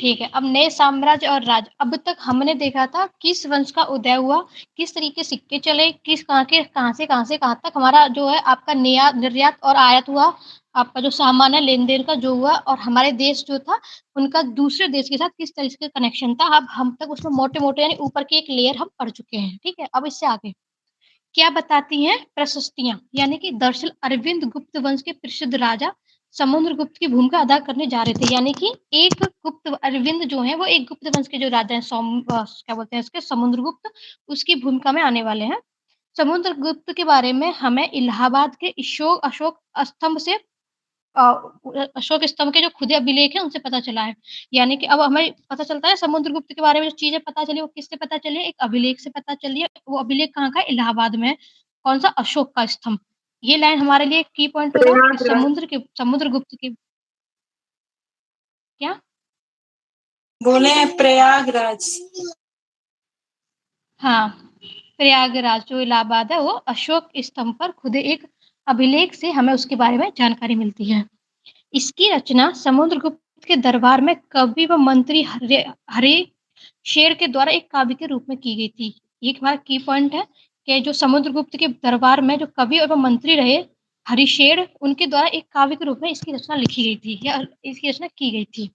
ठीक है, अब नए साम्राज्य और राज्य अब तक हमने देखा था किस वंश का उदय हुआ, किस तरीके सिक्के चले, किस कहाँ से कहाँ तक हमारा जो है आपका निर्यात और आयात हुआ, आपका जो सामान है लेन-देन का जो हुआ और हमारे देश जो था, उनका दूसरे देश के साथ किस तरीके का कनेक्शन था। अब हम तक उसमें मोटे-मोटे यानी ऊपर की एक लेयर हम पढ़ चुके हैं, ठीक है? अब इससे आगे क्या बताती हैं प्रशस्तियाँ, यानी कि दरअसल अरविंद गुप्त वंश के प्रसिद्ध राजा समुद्रगुप्त की भूमिका अदा करने जा रहे थे। यानी कि एक गुप्त अरविंद जो हैं, वो एक गुप्त वंश के जो राजा हैं क्या बोलते हैं इसके समुद्रगुप्त, उसकी भूमिका में आने वाले हैं। समुद्रगुप्त के बारे में हमें इलाहाबाद के अशोक स्तंभ से अ, अशोक स्तंभ के जो खुदे अभिलेख हैं, उनसे पता चला है। यानी कि अब हमें पता चलता है समुद्रगुप्त के बारे में जो चीज़ें पता चली, वो किससे पता चली है? एक अभिलेख से पता चली है। वो अभिलेख कहाँ का है? इलाहाबाद में है। कौन-सा? अशोक का स्तंभ। ये लाइन हमारे लिए एक की पॉइंट होगा कि प्रयागराज। समुद्रगुप्त के क्या? बोले हैं प्रयागराज। हाँ, प्रयागराज जो इलाहाबाद है, वो अशोक स्तंभ पर खुदे एक अभिलेख से हमें उसके बारे में जानकारी मिलती है। इसकी रचना समुद्रगुप्त के दरबार में कवि व मंत्री हरिशेर के द्वारा एक काव्य के रूप में की गई थी। ये एक हमारा की पॉइंट है कि जो समुद्रगुप्त के दरबार में जो कवि एवं मंत्री रहे, हरिशेर, उनके द्वारा एक काव्य के रूप में इसकी रचना लिखी गई थी या इसकी रचना की गई थी।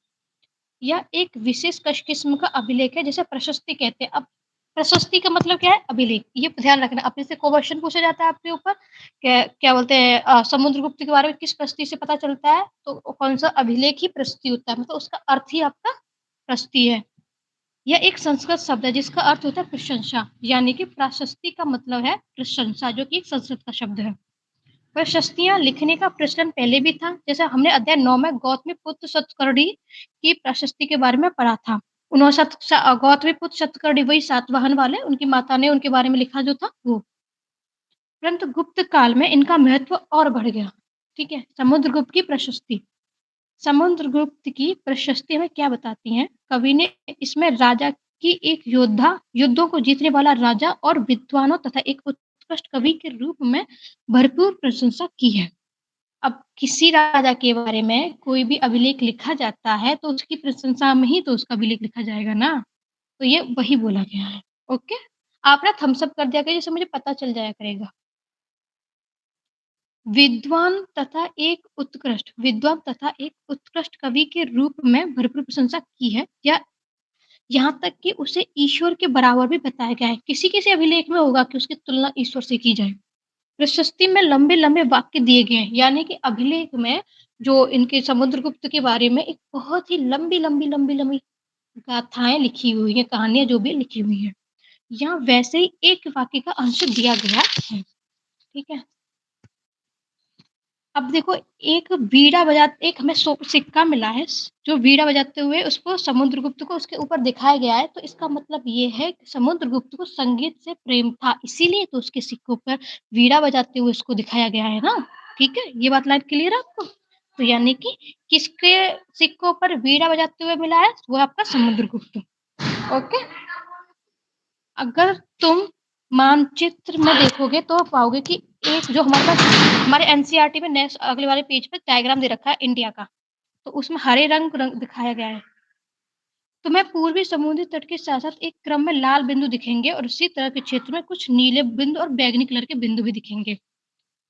यह एक विशेष किस्म का अभिलेख है जिसे प्रशस्ति कहते हैं। अब प्रशस्ति का मतलब क्या है? अभिलेख। ये ध्यान रखना, अपने से क्वेश्चन पूछा जाता है आपके ऊपर, क्या क्या बोलते हैं समुद्रगुप्त के बारे में किस प्रशस्ति से पता चलता है? तो कौन-सा अभिलेख ही प्रशस्ति होता है, मतलब उसका अर्थ ही आपका प्रशस्ति है। यह एक संस्कृत शब्द है जिसका अर्थ होता है प्रशंसा, यानी कि प्राशस्ति का मतलब है प्रशंसा, जो कि एक संस्कृत का शब्द है। प्रशस्तियाँ लिखने का प्रचलन पहले भी था, जैसे हमने अध्याय 9 में गौतमीपुत्र सतकर्णी की प्रशस्ति के बारे में पढ़ा था। उन्होंने गौतमीपुत्र सतकर्णी वही सातवाहन वाले, उनकी माता ने उनके बारे में लिखा जो था वो। परंतु गुप्त काल में इनका महत्व और बढ़ गया, ठीक है? समुद्रगुप्त की प्रशस्ति। समुद्रगुप्त की प्रशस्ति हमें क्या बताती हैं? कवि ने इसमें राजा की एक योद्धा, युद्धों को जीतने वाला राजा और विद्वानों तथा एक उत्कृष्ट कवि के रूप में भरपूर प्रशंसा की है। अब किसी राजा के बारे में कोई भी अभिलेख लिखा जाता है, तो उसकी प्रशंसा में ही तो उसका अभिलेख लिखा जाएगा ना। तो ये वही बोला गया है। ओके? आप ना थम्स अप कर दिया करिए, जिससे मुझे पता चल जाया करेगा। विद्वान तथा एक उत्कृष्ट कवि के रूप में भरपूर प्रशंसा की है, या यहाँ तक कि उसे ईश्वर के बराबर भी बताया गया है। किसी-किसी अभिलेख में होगा कि उसकी तुलना ईश्वर से की जाए। प्रशस्ति में लंबे-लंबे वाक्य दिए गए हैं, यानी कि अभिलेख में जो इनके समुद्रगुप्त के बारे में एक बहुत ही लंबी-लंबी गाथाएँ लिखी हुई हैं, कहानियाँ जो भी लिखी हुई हैं। यहाँ वैसे ही एक वाक्य का अंश दिया गया है, ठीक है? अब देखो, एक हमें सिक्का मिला है, जो वीणा बजाते हुए उसको समुद्रगुप्त को उसके ऊपर दिखाया गया है, तो इसका मतलब ये है कि समुद्रगुप्त को संगीत से प्रेम था, इसीलिए तो उसके सिक्कों पर वीणा बजाते हुए उसको दिखाया गया है ना, ठीक है? ये बात लाइन क्लियर है आपको? तो यानी कि किसके सिक्कों पर वीणा बजाते हुए मिला है? वो आपका समुद्रगुप्त। ओके? अगर तुम मानचित्र में देखोगे तो पाओगे कि एक जो हमारे पास हमारे एनसीईआरटी में नेक्स्ट अगले वाले पेज पे डायग्राम दे रखा है इंडिया का, तो उसमें हरे रंग दिखाया गया है। तुम्हें पूर्वी समुद्री तट के साथ-साथ एक क्रम में लाल बिंदु दिखेंगे और उसी तरह के क्षेत्र में कुछ नीले बिंदु और बैंगनी कलर के बिंदु भी दिखेंगे।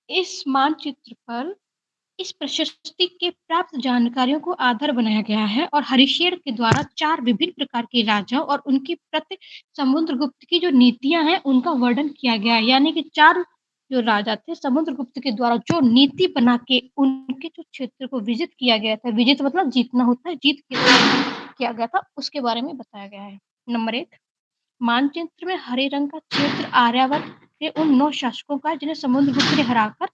इस मानचित्र पर इस प्रशस्ति के प्राप्त जानकारियों को आधार बनाया गया है और हरिशेर के द्वारा 4 विभिन्न प्रकार के राजा और उनकी प्रति समुद्रगुप्त की जो नीतियाँ हैं, उनका वर्णन किया गया है। यानी कि 4 जो राजा थे, समुद्रगुप्त के द्वारा जो नीति बना के उनके जो क्षेत्र को विजित किया गया था, विजित मतलब जीतना होता है, जीत के किया गया था, उसके बारे में बताया गया है। नंबर 1, मानचित्र में हरे रंग का क्षेत्र आर्यावर्त के उन 9 शासकों का है, जिन्हें समुद्रगुप्त ने हराकर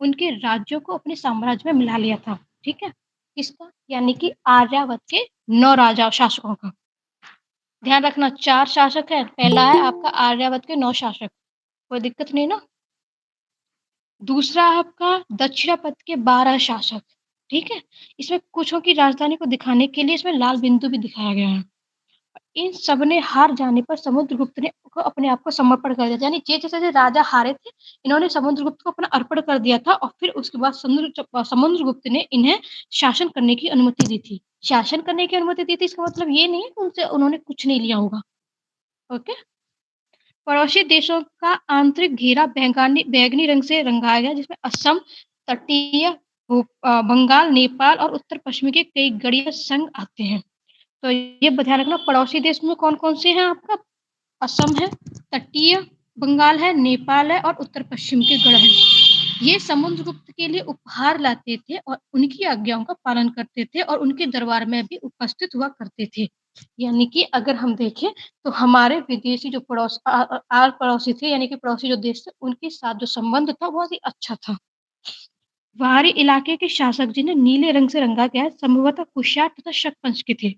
उनके राज्यों को अपने साम्राज्य में मिला लिया था, ठीक है? किसका? यानी कि आर्यावर्त के 9 राजा शासकों का। ध्यान रखना 4 शासक हैं, पहला है आपका आर्यावर्त के 9 शासक, कोई दिक्कत नहीं ना? दूसरा आपका दक्षिणापथ के 12 शासक, ठीक है? इसमें कुछों की राजधानी को दिखाने के लिए इसमें लाल बिंदु भी दिखाया गया है। इन सब ने हार जाने पर समुद्रगुप्त ने को अपने आप को समर्पण कर दिया था। यानी जैसे-जैसे राजा हारे थे, इन्होंने समुद्रगुप्त को अपना अर्पण कर दिया था और फिर उसके बाद समुद्रगुप्त ने इन्हें शासन करने की अनुमति दी थी। शासन करने की अनुमति दी थी इसका मतलब ये नहीं है कि उनसे उन्होंने कुछ नहीं लिया होगा। ओके? पड़ोसी देशों का आंतरिक घेरा बैंगनी रंग से रंगाया गया जिसमें असम, तटीय बंगाल, नेपाल और उत्तर-पश्चिम के कई गढ़ीय संघ आते हैं। तो ये ध्यान रखना पड़ोसी देश में कौन-कौन से हैं आपका? असम है, तटीय बंगाल है, नेपाल है और उत्तर-पश्चिम के गढ़ हैं। ये समुद्रगुप्त के लिए उपहार लाते थे और उनकी आज्ञाओं का पालन करते थे और उनके दरबार में भी उपस्थित हुआ करते थे। यानी कि अगर हम देखें तो हमारे विदेशी जो पड़ोसी थे यानी कि पड़ोसी जो देश थे उनके साथ जो संबंध था बहुत ही अच्छा था। बाहरी इलाके के शासक जिन्हें नीले रंग से रंगा गया है संभवतः कुषाण तथा शक वंश के थे।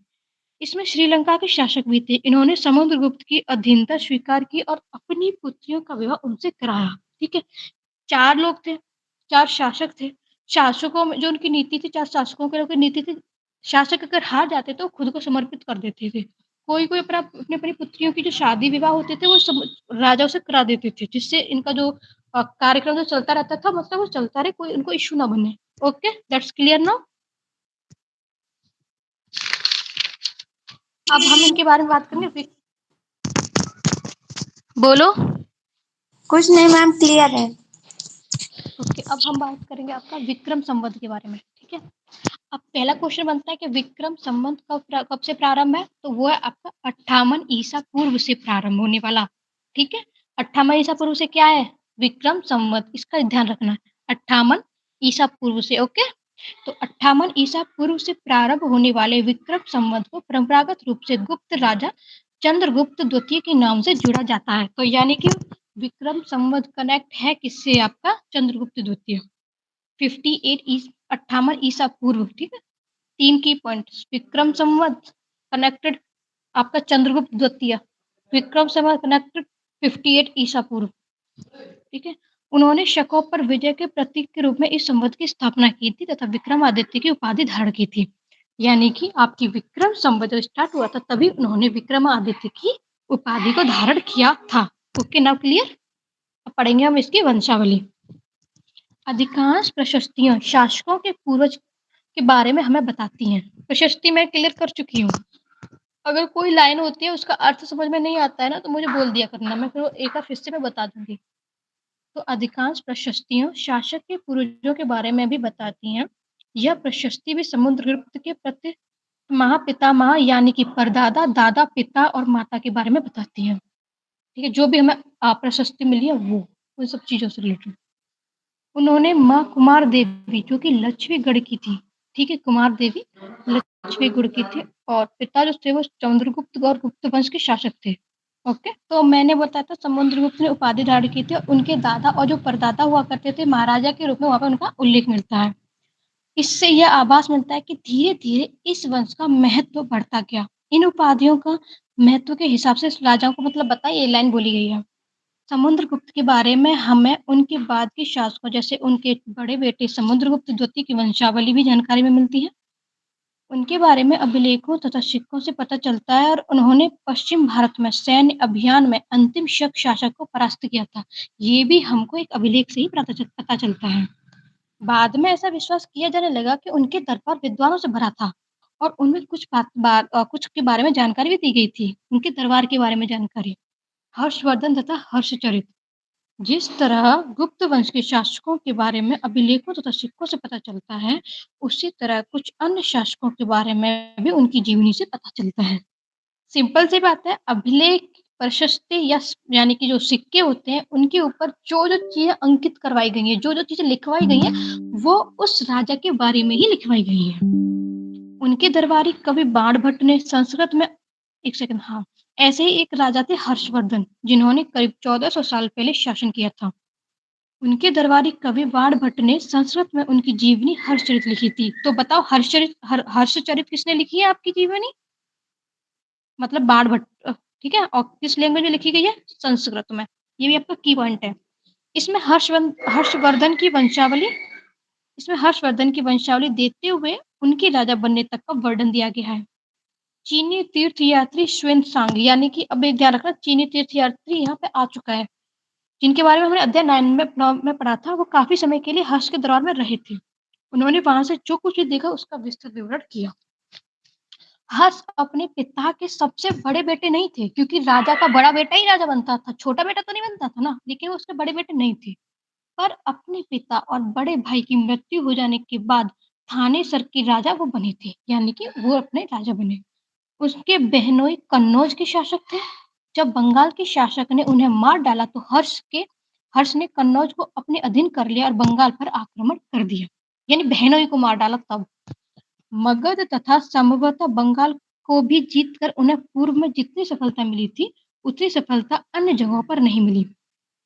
इसमें श्रीलंका के शासक भी थे। इन्होंने समुद्रगुप्त की अधीनता स्वीकार की और अपनी पुत्रियों का विवाह उनसे कराया। ठीक है? 4 लोग थे, 4 शासक थे। शासकों में जो उनकी नीति थी 4 शासकों की लोगों की नीति थी, शासक अगर हार जाते तो खुद को समर्पित कर देते थे। कोई-कोई अपनी-अपनी पुत्रियों की जो शादी-विवाह होते थे वो सब राजाओं से करा देते थे, जिससे इनका जो कार्यक्रम जो चलता रहता था मतलब वो चलता रहे, कोई उनको इश्यू ना बने। Okay, that's clear now? अब हम इनके बारे में बात करेंगे बोलो। कुछ नहीं मैम, क्लियर है। ओके, अब हम बात करेंगे आपका विक्रम संवत के बारे में, ठीक है? अब पहला क्वेश्चन बनता है कि विक्रम संवत कब से प्रारंभ है? तो वो है आपका 58 ईसा पूर्व से प्रारंभ होने वाला, ठीक है? 58 ईसा पूर्व से क्या है? विक्रम संवत, इसका ध्यान रखना है। 58 ईसा पूर्व से, ओके? तो 58 ईसा पूर्व से प्रारंभ होने वाले विक्रम संवत को परंपरागत रूप से गुप्त राजा चंद्रगुप्त द्वितीय के नाम से जुड़ा जाता है। तो यानी कि विक्रम संवत कनेक्ट है किससे आपका? चंद्रगुप्त द्वितीय। 58 ईसा पूर्व, ठीक है? 3 की पॉइंट्स विक्रम संवत कनेक्टेड आपका चंद्रगुप्त द्वितीय, विक्रम संवत कनेक्टेड 58 ईसा पूर्व, ठीक है? उन्होंने शकों पर विजय के प्रतीक के रूप में इस संवत की स्थापना की थी तथा विक्रमादित्य की उपाधि धारण की थी। यानी कि आपकी विक्रम संवत जब स्टार्ट हुआ था तभी उन्होंने विक्रमादित्य की उपाधि को धारण किया था। Okay, now clear? अब पढ़ेंगे हम इसकी वंशावली। अधिकांश प्रशस्तियाँ शासकों के पूर्वज के बारे में हमें बताती हैं। प्रशस्ति मैं क्लियर कर चुकी हूँ। अगर कोई लाइन होती है उसका अर्थ समझ में नहीं आता है ना तो मुझे बोल दिया करना, मैं फिर वो एक बार फिर से मैं बता दूँगी। तो अधिकांश प्रशस्तियाँ शासक के पूर्वजों के बारे में भी बताती हैं। यह प्रशस्ति भी समुद्रगुप्त के प्रति महापितामह यानी कि परदादा, दादा, पिता और माता के बारे में बताती हैं। ठीक है? जो भी हमें प्रशस्ति मिली है वो, उन सब चीज़ों से रिलेटेड। उन्होंने माँ कुमार देवी जो कि लक्ष्मीगढ़ की थी, ठीक है? कुमार देवी लक्ष्मीगढ़ की थी और पिता जो थे वो चंद्रगुप्त और गुप्त वंश के शासक थे। ओके? तो मैंने बताया था समुद्रगुप्त ने उपाधि धारण की थी और उनके दादा और जो परदादा हुआ करते थे महाराजा के रूप में वहाँ पे उनका उल्लेख मिलता है। इससे यह आभास मिलता है कि धीरे-धीरे इस वंश का महत्व बढ़ता गया। इन उपाधियों का महत्व के हिसाब से राजाओं को मतलब बताइए ये लाइन बोली गई है। समुद्रगुप्त के बारे में हमें उनके बाद के शासकों जैसे उनके बड़े बेटे समुद्रगुप्त द्वितीय की वंशावली भी जानकारी में मिलती है। उनके बारे में अभिलेखों तथा सिक्कों से पता चलता है और उन्होंने पश्चिम भारत में सैन्य अभियान में अंतिम शक शासक को परास्त किया था। ये भी हमको एक अभिलेख से ही पता चलता है। बाद में ऐसा विश्वास किया जाने लगा कि उनके दरबार विद्वानों से भरा था और उनमें कुछ के बारे में जानकारी भी दी गई थी। उनके दरबार के बारे में जानकारी। हर्षवर्धन तथा हर्षचरित जिस तरह गुप्त वंश के शासकों के बारे में अभिलेखों तथा सिक्कों से पता चलता है, उसी तरह कुछ अन्य शासकों के बारे में भी उनकी जीवनी से पता चलता है। सिंपल सी बात है, अभिलेख, प्रशस्ति यानी कि जो सिक्के होते हैं, उनके ऊपर जो-जो चीज़ें अंकित करवाई गई हैं, जो-जो चीज़ें लिखवाई गई हैं, वो उस राजा के बारे में ही लिखवाई गई हैं। उनके दरबारी कवि बाणभट्ट ने संस्कृत में 1 सेकंड हाँ, ऐसे ही एक राजा थे हर्षवर्धन, जिन्होंने करीब 1400 साल पहले शासन किया था। उनके दरबारी कवि बाणभट्ट ने संस्कृत में उनकी जीवनी हर्षचरित लिखी थी। तो बताओ हर्षचरित किसने लिखी है आपकी जीवनी? मतलब बाणभट्ट ठीक है? और किस लैंग्वेज में लिखी गई है? संस्कृत में। ये भी आपका की पॉइंट है। इसमें हर्षवर्धन की वंशावली इसमें हर्षवर्धन की वंशावली देते हुए उनके राजा बनने तक का वर्णन दिया गया है। चीनी तीर्थयात्री श्वेनसांग यानी कि अब एक ध्यान रखना चीनी तीर्थयात्री यहाँ पे आ चुका है, जिनके बारे में हमने अध्याय 9 में पढ़ा था, वो काफ़ी समय के लिए हर्ष के दरबार में रहे थे। उन्होंने वहाँ से जो कुछ भी देखा उसका विस्तृत विवरण किया। हर्ष अपने पिता के सबसे बड़े बेटे नहीं थे क्योंकि राजा का बड़ा बेटा ही राजा बनता था, छोटा बेटा तो नहीं बनता था ना, लेकिन वो उसके बड़े बेटे नहीं थे। पर अपने पिता और बड़े भाई की मृत्यु हो जाने के बाद थानेसर के राजा वो बने थे, यानी कि वो अपने राजा बने। उसके बहनोई कन्नौज के शासक थे। जब बंगाल के शासक ने उन्हें मार डाला तो हर्ष ने कन्नौज को अपने अधीन कर लिया और बंगाल पर आक्रमण कर दिया। यानी बहनोई को मार डाला तब। मगध तथा संभवतः बंगाल को भी जीतकर उन्हें पूर्व में जितनी सफलता मिली थी, उतनी सफलता अन्य जगहों पर नहीं मिली।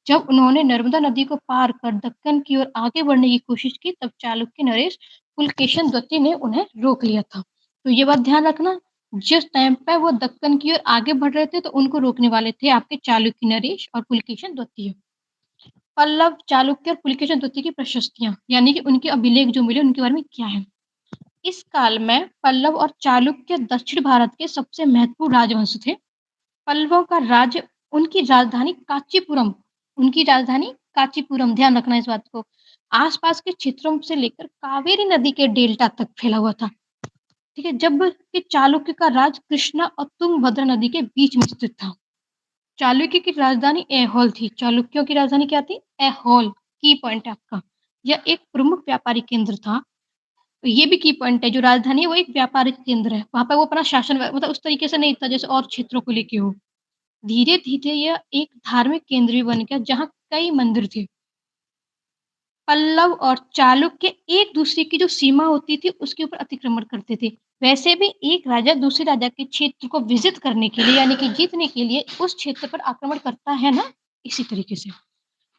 जब उन्होंने नर्मदा नदी को पार कर दक्कन की ओर आगे बढ़ने की कोशिश की, तब चालुक्य नरेश पुलकेशन द्वितीय ने उन्हें रोक लिया था। तो ये बात ध्यान रखना, जिस टाइम पे वो दक्कन की ओर आगे बढ़ रहे थे, तो उनको रोकने वाले थे आपके चालुक्य नरेश और पुलकेशन द्वितीय। पल्लव, चालुक्य और पुलकेशन द्वितीय की प्रशस्तियाँ, यानी कि उनके अभिलेख जो मिले, उनके बारे में क्या है? इस काल में पल्लव और चालुक्य दक्षिण भारत के सबसे महत्वपूर्ण राजवंश थे। पल्लवों का राज्य उनकी राजधानी कांचीपुरम, ध्यान रखना इस बात को, आसपास के क्षेत्रों से लेकर कावेरी नदी के डेल्टा तक फैला हुआ था। ठीक है, जबकि चालुक्य का राज कृष्णा और तुंगभद्रा नदी के बीच में स्थित था। चालुक्य की राजधानी ऐहोल थी। चालुक्यों की राजधानी क्या थी? ऐहोल। की पॉइंट है आपका। यह एक प्रमुख व्यापारिक केंद्र था। ये भी की पॉइंट है, जो राजधानी है वो एक व्यापारिक केंद्र है। वहाँ पे वो अपना शासन मतलब उस तरीके से नहीं था जैसे और क्षेत्रों को लेके हो। धीरे-धीरे यह एक धार्मिक केंद्र भी बन गया जहाँ कई मंदिर थे। पल्लव और चालुक्य एक दूसरे की जो सीमा होती थी उसके ऊपर अतिक्रमण करते थे। वैसे भी एक राजा दूसरे राजा के क्षेत्र को विजित करने के लिए यानी कि जीतने के लिए उस क्षेत्र पर आक्रमण करता है ना, इसी तरीके से।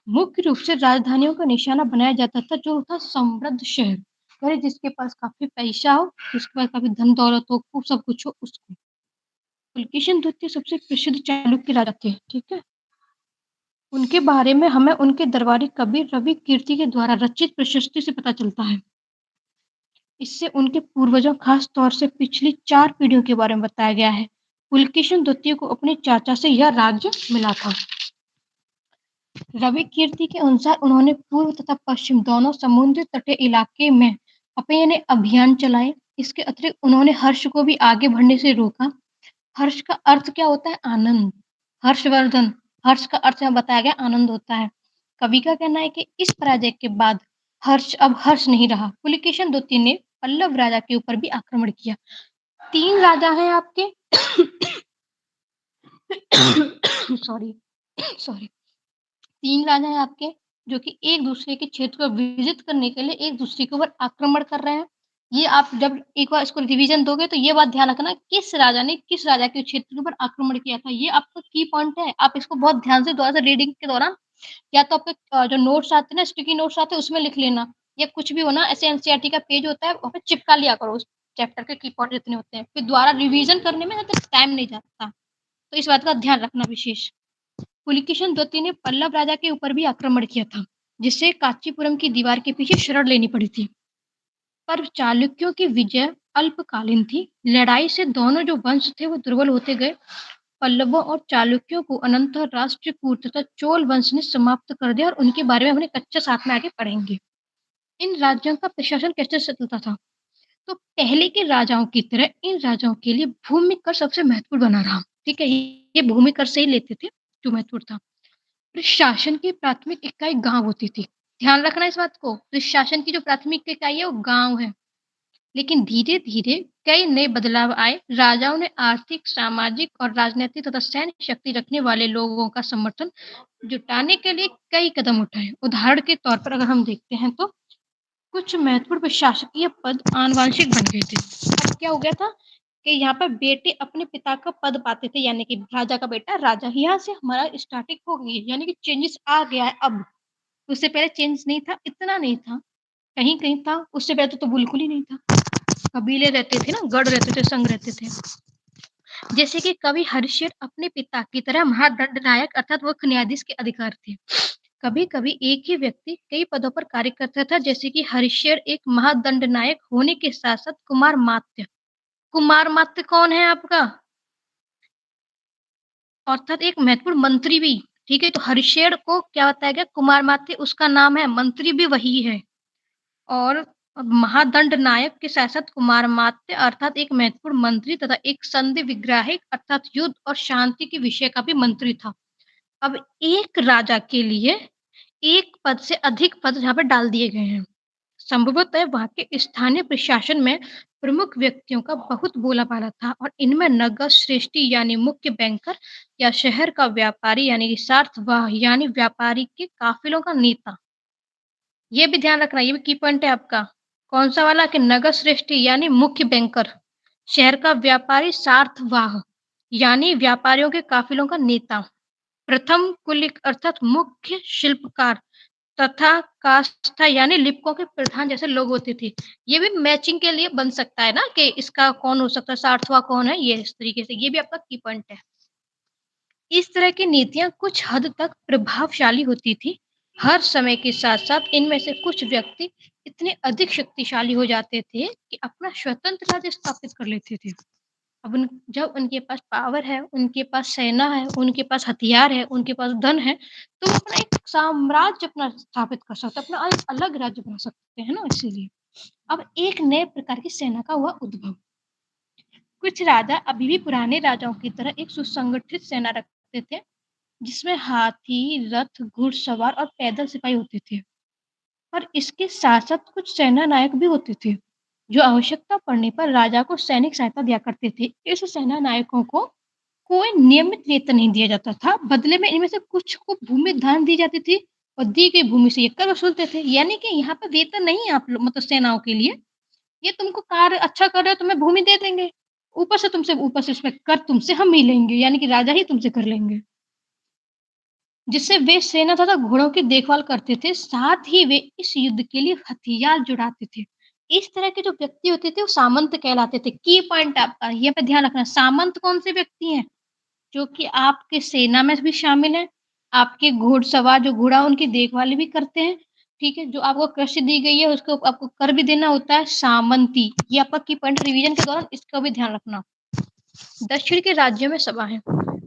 मुख्य रूप से राजधानियों का निशाना बनाया जाता था जो था समृद्ध शहर। यानी जिसके पास काफ़ी पैसा हो, जिसके पास काफ़ी धन दौलत हो, खूब सब कुछ हो उसको। पुलकेशिन द्वितीय सबसे प्रसिद्ध चालुक्य राजा थे, ठीक है? उनके बारे में हमें उनके दरबारी कवि रवि कीर्ति के द्वारा रचित प्रशस्ति से पता चलता है। इससे उनके पूर्वजों खास तौर से पिछली 4 पीढ़ियों के बारे में बताया गया है। पुलकेशिन द्वितीय को अपने चाचा से यह राज्य मिला था। रवि कीर्ति के अनुसार उन्होंने पूर्व तथा पश्चिम दोनों समुद्र तटीय इलाके में अपने अभियान चलाए। इसके अतिरिक्त उन्होंने हर्ष को भी आगे बढ़ने से रोका। हर्ष का अर्थ क्या होता है? आनंद, हर्षवर्धन। हर्ष का अर्थ यहाँ बताया गया आनंद होता है। कवि का कहना है कि इस पराजय के बाद हर्ष अब हर्ष नहीं रहा। पुलकेशिन द्वितीय ने पल्लव राजा के ऊपर भी आक्रमण किया। 3 राजा हैं आपके सॉरी सॉरी 3 राजा हैं आपके जो कि एक-दूसरे के क्षेत्र को विजित करने के लिए एक-दूसरे के ऊपर आक्रमण कर रहे हैं। ये आप जब एक बार इसको रिवीजन दोगे तो ये बात ध्यान रखना किस राजा ने किस राजा के क्षेत्र के ऊपर आक्रमण किया था, ये आपका की पॉइंट है। आप इसको बहुत ध्यान से दोबारा से रीडिंग के दौरान या तो आपके जो नोट्स आते हैं ना, स्टिकी नोट्स आते हैं उसमें लिख लेना या कुछ भी हो ना ऐसे एनसीईआरटी का पेज होता है वहाँ पे चिपका लिया करो उस चैप्टर के की पॉइंट जितने होते हैं। फिर दोबारा रिवीजन करने में ना तो टाइम नहीं जाता। तो इस बात का ध्यान रखना विशेष। पुलिकेशिन द्वितीय ने पल्लव राजा के ऊपर भी आक्रमण किया था, जिससे कांचीपुरम की दीवार के पीछे शरण लेनी पड़ी थी। पर चालुक्यों की विजय अल्पकालीन थी। लड़ाई से दोनों जो वंश थे वो दुर्बल होते गए। पल्लवों और चालुक्यों को अनंतः राष्ट्रकूट तथा चोल वंश ने समाप्त कर दिया और उनके बारे में हमने कक्षा 7 में आगे पढ़ेंगे। इन राज्यों का प्रशासन कैसे चलता था? तो पहले के राजाओं की तरह इन राजाओं के लिए भूमि कर सबसे महत्वपूर्ण बना रहा। ठीक है, ये भूमि कर से ही लेते थे, जो महत्वपूर्ण था। प्रशासन की प्राथमिक इकाई गाँव होती थी। ध्यान रखना इस बात को, प्रशासन की जो प्राथमिक इकाई है वो गाँव है। लेकिन धीरे-धीरे कई नए बदलाव आए। राजाओं ने आर्थिक, सामाजिक और राजनीतिक तथा सैन्य शक्ति रखने वाले लोगों का समर्थन जुटाने के लिए कई कदम उठाए। उदाहरण के तौर पर अगर हम देखते हैं तो कुछ महत्वपूर्ण प्रशासकीय पद आनुवंशिक बन गए थे। अब क्या हो गया था कि यहाँ पर बेटे अपने पिता का पद पाते थे, यानी कि राजा का बेटा राजा। यहाँ से हमारा स्टार्टिंग हो गई है, यानी कि चेंजेस आ गया है अब। उससे पहले चेंज नहीं था, इतना नहीं था। कहीं-कहीं था, उससे पहले तो बिल्कुल ही नहीं था। कबीले रहते थे ना, गढ़ रहते थे, संघ रहते थे। जैसे कि कवि हरिश्चंद्र अपने पिता की तरह महादंडनायक अर्थात वो न्यायाधीश के अधिकार थे। कभी-कभी एक ही व्यक्ति कई पदों पर कार्य करता था, जैसे कि हरिश्चंद्र एक महादंडनायक होने के साथ-साथ कुमार मात्य कुमारमात्य कौन है आपका? अर्थात एक महत्वपूर्ण मंत्री भी, ठीक है? तो हरिशेर को क्या बताया गया? कुमारमात्य उसका नाम है, मंत्री भी वही है। और महादंड नायक के साथ-साथ कुमारमात्य अर्थात एक महत्वपूर्ण मंत्री तथा एक संधि विग्राहिक अर्थात युद्ध और शांति के विषय का भी मंत्री था। अब एक राजा के लिए एक पद से अधिक पद यहाँ पे डाल दिए गए हैं। संभवतः वहाँ के स्थानीय प्रशासन में प्रमुख व्यक्तियों का बहुत बोला-बाला था और इनमें नगर श्रेष्ठी यानी मुख्य बैंकर या शहर का व्यापारी यानी कि सार्थवाह यानी व्यापारी के काफिलों का नेता। ये भी ध्यान रखना, ये भी की पॉइंट है आपका। कौन-सा वाला कि नगर श्रेष्ठी यानी मुख्य बैंकर, शहर का व्यापारी सार्थवाह यानी व्यापारियों के काफिलों का नेता। प्रथम कुलिक अर्थात मुख्य शिल्पकार तथा काष्ठा यानी लिपिकों के प्रधान जैसे लोग होते थे। ये भी मैचिंग के लिए बन सकता है ना कि इसका कौन हो सकता है, सार्थवाह कौन है, ये इस तरीके से, ये भी आपका की पॉइंट है। इस तरह की नीतियाँ कुछ हद तक प्रभावशाली होती थी। हर समय के साथ-साथ इनमें से कुछ व्यक्ति इतने अधिक शक्तिशाली हो जाते थे कि अपना स्वतंत्र राज्य स्थापित कर लेते थे। अब उन जब उनके पास पावर है, उनके पास सेना है, उनके पास हथियार है, उनके पास धन है, तो वो अपना एक साम्राज्य अपना स्थापित कर सकते हैं, अपना एक अलग राज्य बना सकते हैं ना इसीलिए। अब एक नए प्रकार की सेना का हुआ उद्भव। कुछ राजा अभी भी पुराने राजाओं की तरह एक सुसंगठित सेना रखते थे, जिसमें हाथी, रथ, घुड़सवार और पैदल सिपाही होते थे। और इसके साथ-साथ कुछ सेना नायक भी होते थे, जो आवश्यकता पड़ने पर राजा को सैनिक सहायता दिया करते थे। इस सेना नायकों को कोई नियमित वेतन नहीं दिया जाता था, बदले में इनमें से कुछ को भूमि दान दी जाती थी और दी गई भूमि से ये कर वसूलते थे। यानी कि यहाँ पे वेतन नहीं है आप लोग मतलब सेनाओं के लिए, ये तुमको कार्य अच्छा कर रहे हो तुम्हें भूमि दे देंगे। ऊपर से इसमें कर तुमसे हम ही लेंगे, यानी कि राजा ही तुमसे कर लेंगे। जिससे वे सेना तथा घोड़ों की देखभाल करते थे, साथ ही वे इस युद्ध के लिए हथियार जुटाते थे। इस तरह के जो व्यक्ति होते थे, वो सामंत कहलाते थे। की पॉइंट आपका यहाँ पे ध्यान रखना, सामंत कौन से व्यक्ति हैं? जो कि आपके सेना में भी शामिल हैं, आपके घुड़सवार जो घोड़ा उनकी देखभाल भी करते हैं, ठीक है? जो आपको कृषि दी गई है, उसको आपको कर भी देना होता है, सामंती। ये आपका की पॉइंट रिवीजन के दौरान इसका भी ध्यान रखना। दक्षिण के राज्यों में सभाएँ।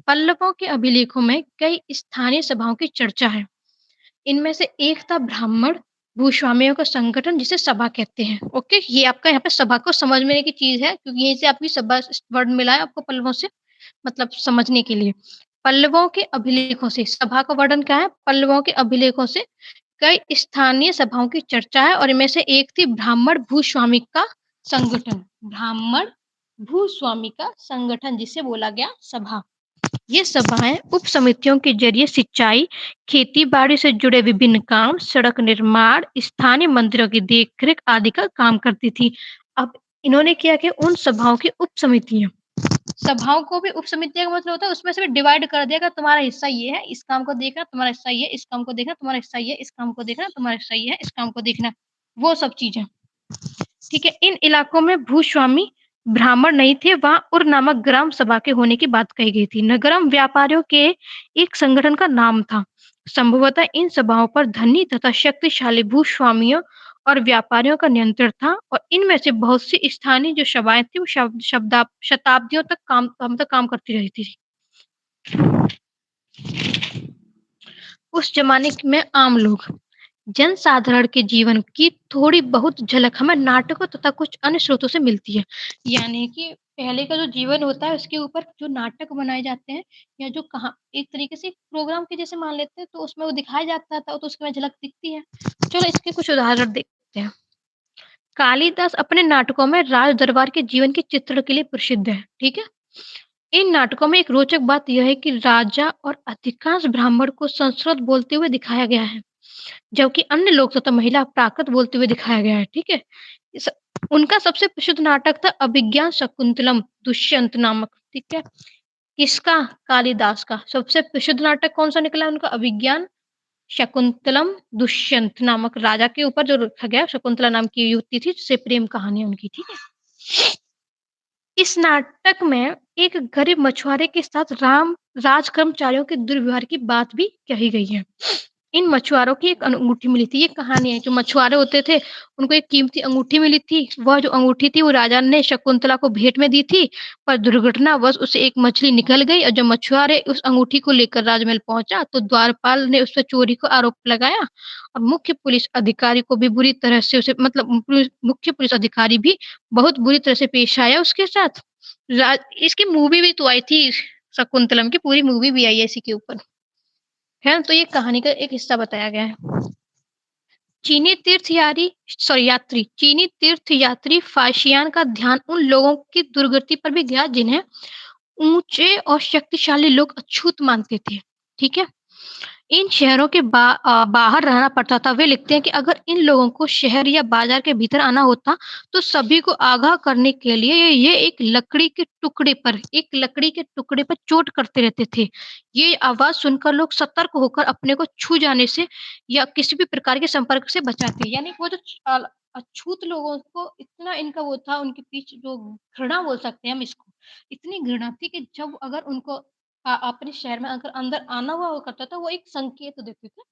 पल्लवों के अभिलेखों में कई स्थानीय सभाओं की चर्चा है। इनमें से एक था ब्राह्मण भूस्वामियों का संगठन जिसे सभा कहते हैं। ओके, ये आपका यहाँ पे सभा को समझने की चीज़ है क्योंकि यहीं से आपकी सभा वर्ड मिला है आपको पल्लवों से मतलब समझने के लिए। पल्लवों के अभिलेखों से सभा का वर्णन क्या है? पल्लवों के अभिलेखों से कई स्थानीय सभाओं की चर्चा है और इनमें से एक थी ब्राह्मण भूस्वामी का संगठन। ब्राह्मण भूस्वामी का संगठन जिसे बोला गया सभा। ये सभाएँ उप समितियों के जरिए सिंचाई, खेती-बाड़ी से जुड़े विभिन्न काम, सड़क निर्माण, स्थानीय मंदिरों की देखरेख आदि का काम करती थी। अब इन्होंने क्या किया उन सभाओं की उप समितियाँ सभाओं को भी उप समितियाँ का मतलब होता है उसमें से भी डिवाइड कर दिया कि तुम्हारा हिस्सा ये है, इस काम को देखना, तुम्हारा हिस्सा ये, इस काम को देखना, तुम्हारा हिस्सा ये, इस काम को देखना, तुम्हारा हिस्सा ये है, इस काम को देखना। वो सब चीज़ें। ठीक है, इन इलाकों में भूस्वामी ब्राह्मण नहीं थे, वहाँ उर नामक ग्राम सभा के होने की बात कही गई थी। नगरम व्यापारियों के एक संगठन का नाम था। संभवतः इन सभाओं पर धनी तथा शक्तिशाली भूस्वामियों और व्यापारियों का नियंत्रण था और इनमें से बहुत सी स्थानीय जो सभाएँ थी, वो शताब्दियों तक काम करती रहती थी। उस ज़माने में आम लोग जनसाधारण के जीवन की थोड़ी बहुत झलक हमें नाटकों तथा कुछ अन्य स्रोतों से मिलती है। यानी कि पहले का जो जीवन होता है उसके ऊपर जो नाटक बनाए जाते हैं या जो कहा एक तरीके से एक प्रोग्राम के जैसे मान लेते हैं तो उसमें वो दिखाया जाता था तो उसमें झलक दिखती है। चलो इसके कुछ उदाहरण देखते हैं। कालिदास अपने नाटकों में राज दरबार के जीवन के चित्रण के लिए प्रसिद्ध है, ठीक है? इन नाटकों में एक रोचक बात यह है कि राजा और अधिकांश ब्राह्मण को संस्कृत बोलते हुए दिखाया गया है। जबकि अन्य लोग तथा महिला प्राकृत बोलते हुए दिखाया गया है, ठीक है? इस उनका सबसे प्रसिद्ध नाटक था अभिज्ञान शकुंतलम दुष्यंत नामक, ठीक है? किसका? कालिदास का। सबसे प्रसिद्ध नाटक कौन-सा निकला उनका? अभिज्ञान शकुंतलम दुष्यंत नामक राजा के ऊपर जो रखा गया, शकुंतला नाम की युवती थी, जिससे प्रेम कहानी है उनकी, ठीक है? इस नाटक में एक गरीब मछुआरे के साथ राज कर्मचारियों के दुर्व्यवहार की बात भी कही गई है। इन मछुआरों की एक अंगूठी मिली थी, ये कहानी है। जो मछुआरे होते थे, उनको एक कीमती अंगूठी मिली थी। वह जो अंगूठी थी, वो राजा ने शकुंतला को भेंट में दी थी, पर दुर्घटनावश उससे एक मछली निकल गई और जब मछुआरे उस अंगूठी को लेकर राजमहल पहुँचा, तो द्वारपाल ने उस पे चोरी का आरोप लगाया और मुख्य पुलिस अधिकारी को भी बुरी तरह से उसे मतलब मुख्य पुलिस अधिकारी भी बहुत बुरी तरह से पेश आया उसके साथ। रा इसकी मूवी भी तो आई थी, शकुंतलम की पूरी मूवी भी आई है इसी के ऊपर। है ना? तो ये कहानी का एक हिस्सा बताया गया है। चीनी तीर्थयात्री फाशियान का ध्यान उन लोगों की दुर्गति पर भी गया जिन्हें ऊँचे और शक्तिशाली लोग अछूत मानते थे। ठीक है? इन शहरों के बाहर रहना पड़ता था। वे लिखते हैं कि अगर इन लोगों को शहर या बाजार के भीतर आना होता, तो सभी को आगाह करने के लिए ये एक लकड़ी के टुकड़े पर चोट करते रहते थे। ये आवाज़ सुनकर लोग सतर्क होकर अपने को छू जाने से या किसी भी प्रकार के संपर्क से बचाते। यानी वो जो अछूत लोगों को इतना इनका वो था, उनके पीछे जो घृणा बोल सकते हैं हम इसको, इतनी घृणा थी कि जब अगर उनको अपने शहर में अगर अंदर आना हुआ करता था, वो एक संकेत देते थे।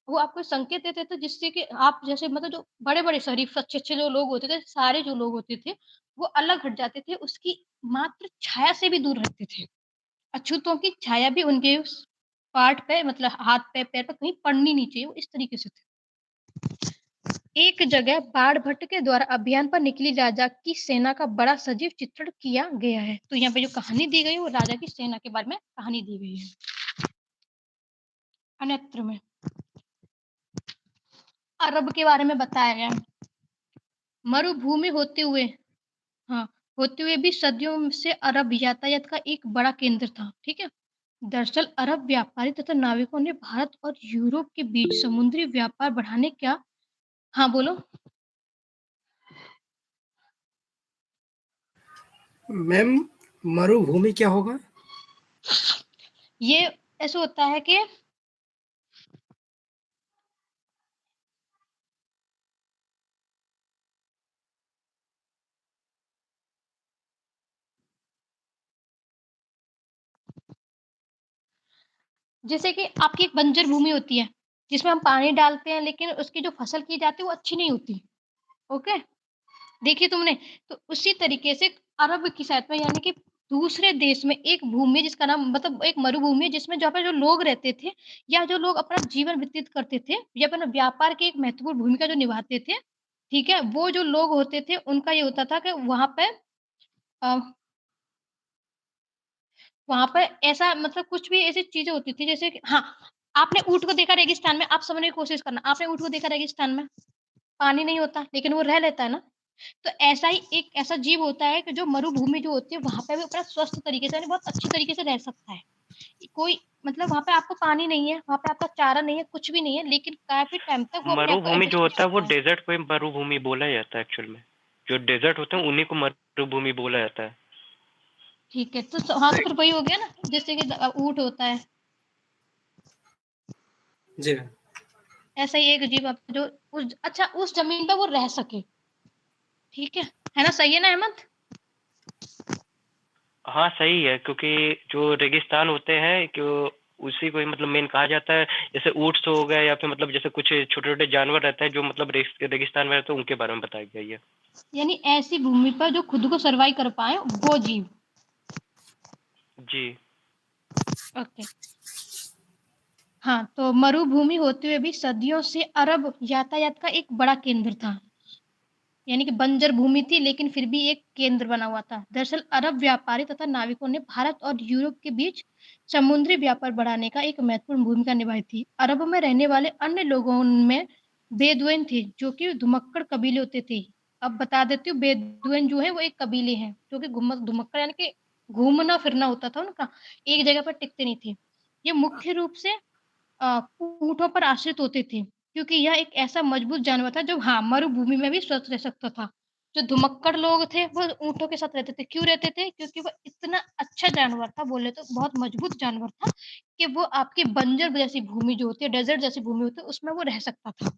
वो आपको संकेत देते थे जिससे कि आप जैसे मतलब जो बड़े-बड़े शरीफ अच्छे-अच्छे जो लोग होते थे, सारे जो लोग होते थे, वो अलग हट जाते थे, उसकी मात्र छाया से भी दूर रहते थे। अछूतों की छाया भी उनके उस पार्ट पे मतलब हाथ पे, पैर पे कहीं पड़नी नहीं चाहिए, वो इस तरीके से थे। एक जगह बाण भट्ट के द्वारा अभियान पर निकली राजा की सेना का बड़ा सजीव चित्रण किया गया है। तो यहाँ पे जो कहानी दी गई है, वो राजा की सेना के बारे में कहानी दी गई है। अन्यत्र में अरब के बारे में बताया गया है। मरुभूमि हाँ, होते हुए भी सदियों से अरब यातायात का एक बड़ा केंद्र था, ठीक है? दरअसल अरब व्यापारी तथा नाविकों ने भारत और यूरोप के बीच समुद्री व्यापार बढ़ाने का हाँ, बोलो? मैम, मरुभूमि क्या होगा? ये ऐसा होता है कि जैसे कि आपकी एक बंजर भूमि होती है, जिसमें हम पानी डालते हैं लेकिन उसकी जो फसल की जाती है वो अच्छी नहीं होती, ओके? देखी तुमने? तो उसी तरीके से अरब की साइड में यानी कि दूसरे देश में एक भूमि है जिसका नाम मतलब एक मरुभूमि है जिसमें जहाँ पे जो लोग रहते थे या जो लोग अपना जीवन व्यतीत करते थे या अपना व्यापार की एक महत्वपूर्ण भूमिका जो निभाते थे, ठीक है? वो जो लोग होते थे उनका ये होता था कि अ, वहाँ पे ऐसा मतलब कुछ भी ऐसी चीज़ें होती थी जैसे कि हाँ, आपने ऊँट को देखा रेगिस्तान में, आप समझने की कोशिश करना, आपने ऊँट को देखा रेगिस्तान में? पानी नहीं होता, लेकिन वो रह लेता है ना? तो ऐसा ही एक ऐसा जीव होता है कि जो मरुभूमि जो होती है वहाँ पे भी अपना स्वस्थ तरीके से यानी बहुत अच्छी तरीके से रह सकता है। कोई मतलब वहाँ पे आपको पानी नहीं है, वहाँ पे आपका चारा नहीं है, कुछ भी नहीं है, लेकिन काफ़ी टाइम तक वो अपने आप को मरुभूमि जो एडजस्ट कर होता है वो सकता है। डेजर्ट को ही मरुभूमि बोला जाता है एक्चुअल में। जो डेजर्ट होते हैं उन्हीं को मरुभूमि बोला जाता है। ठीक है, तो हाँ, तो फिर वही हो गया ना, जैसे कि ऊँट होता है, जी मैम। ऐसा ही एक जीव आप जो उस ज़मीन पे वो रह सके, ठीक है? है ना? सही है ना अहमद? हाँ, सही है, क्योंकि जो रेगिस्तान होते हैं उसी को ही मतलब मेन कहा जाता है। जैसे ऊँट्स हो गए या फिर मतलब जैसे कुछ छोटे-छोटे जानवर रहते हैं जो मतलब रेगिस्तान में रहते हैं, उनके बारे में बताया गया ये। यानी ऐसी भूमि पर जो खुद को सर्वाइव कर पाएँ वो जीव। जी। ओके। हाँ, तो मरुभूमि होते हुए भी सदियों से अरब यातायात का एक बड़ा केंद्र था। यानी कि बंजर भूमि थी लेकिन फिर भी एक केंद्र बना हुआ था। दरअसल अरब व्यापारी तथा नाविकों ने भारत और यूरोप के बीच समुद्री व्यापार बढ़ाने का एक महत्वपूर्ण भूमिका निभाई थी। अरब में रहने वाले अन्य लोगों में बेदुइन थे जो कि धुमक्कड़ कबीले होते थे। अब बता देती हूँ बेदुइन जो है वो एक कबीले हैं जो कि धुमक्कड़ यानी कि घूमना-फिरना होता था उनका, एक जगह पर टिकते नहीं थे। ये मुख्य रूप से ऊँटों पर आश्रित होते थे, क्योंकि यह एक ऐसा मजबूत जानवर था जो हाँ, मरुभूमि में भी स्वस्थ रह सकता था। जो धुमक्कड़ लोग थे, वो ऊँटों के साथ रहते थे। क्यों रहते थे? क्योंकि वो इतना अच्छा जानवर था, बोले तो बहुत मजबूत जानवर था, कि वो आपकी बंजर जैसी भूमि जो होती है, डेज़र्ट जैसी भूमि होती है, उसमें वो रह सकता था।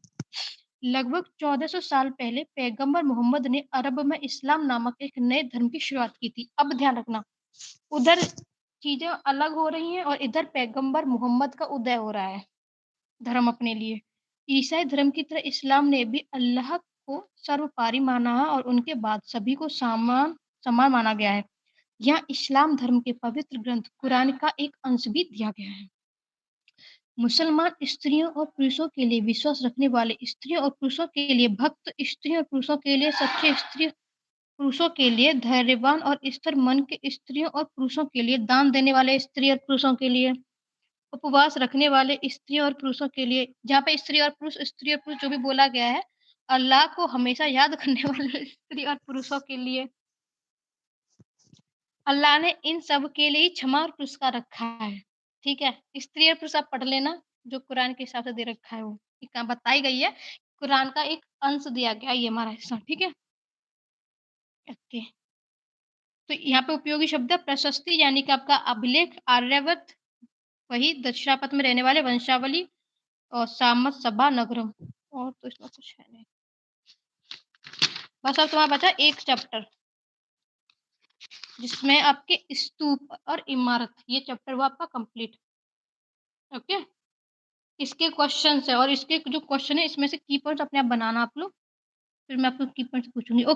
लगभग 1400 साल पहले पैगंबर मोहम्मद ने अरब में इस्लाम नामक एक नए धर्म की शुरुआत की थी। अब ध्यान रखना, उधर चीज़ें अलग हो रही हैं और इधर पैगंबर मोहम्मद का उदय हो रहा है। धर्म अपने लिए। ईसाई धर्म की तरह इस्लाम ने भी अल्लाह को सर्वोपरि माना है और उनके बाद सभी को समान माना गया है। यहाँ इस्लाम धर्म के पवित्र ग्रंथ कुरान का एक अंश भी दिया गया है। मुसलमान स्त्रियों और पुरुषों के लिए विश्वास रखने वाले स्त्रियों और पुरुषों के लिए भक्त स्त्रियों और पुरुषों के लिए सच्चे स्त्री पुरुषों के लिए धैर्यवान और स्थिर मन के स्त्रियों और पुरुषों के लिए दान देने वाले स्त्री और पुरुषों के लिए उपवास रखने वाले स्त्री और पुरुषों के लिए जहाँ पे स्त्री और पुरुष जो भी बोला गया है अल्लाह को हमेशा याद करने वाले स्त्री और पुरुषों के लिए अल्लाह ने इन सब के लिए क्षमा और पुरस्कार रखा है। ठीक है, स्त्री और पुरुष आप पढ़ लेना जो कुरान के हिसाब से दे रखा है वो बताई गई है। कुरान का एक अंश दिया गया ये हमारा हिस्सा। ठीक है, ओके। तो यहाँ पे उपयोगी शब्द है प्रशस्ति यानी कि आपका अभिलेख, आर्यावर्त, वही दक्षिणापथ में रहने वाले वंशावली और सामत सभा नगरम। और तो इसमें कुछ है नहीं। बस अब तुम्हारा बचा एक चैप्टर जिसमें आपके स्तूप और इमारत ये चैप्टर हुआ आपका कंप्लीट। ओके, इसके क्वेश्चन है और इसके जो क्वेश्चन है इसमें से की पॉइंट्स अपने आप बनाना आप लोग, फिर मैं आपको की पॉइंट्स पूछूंगी।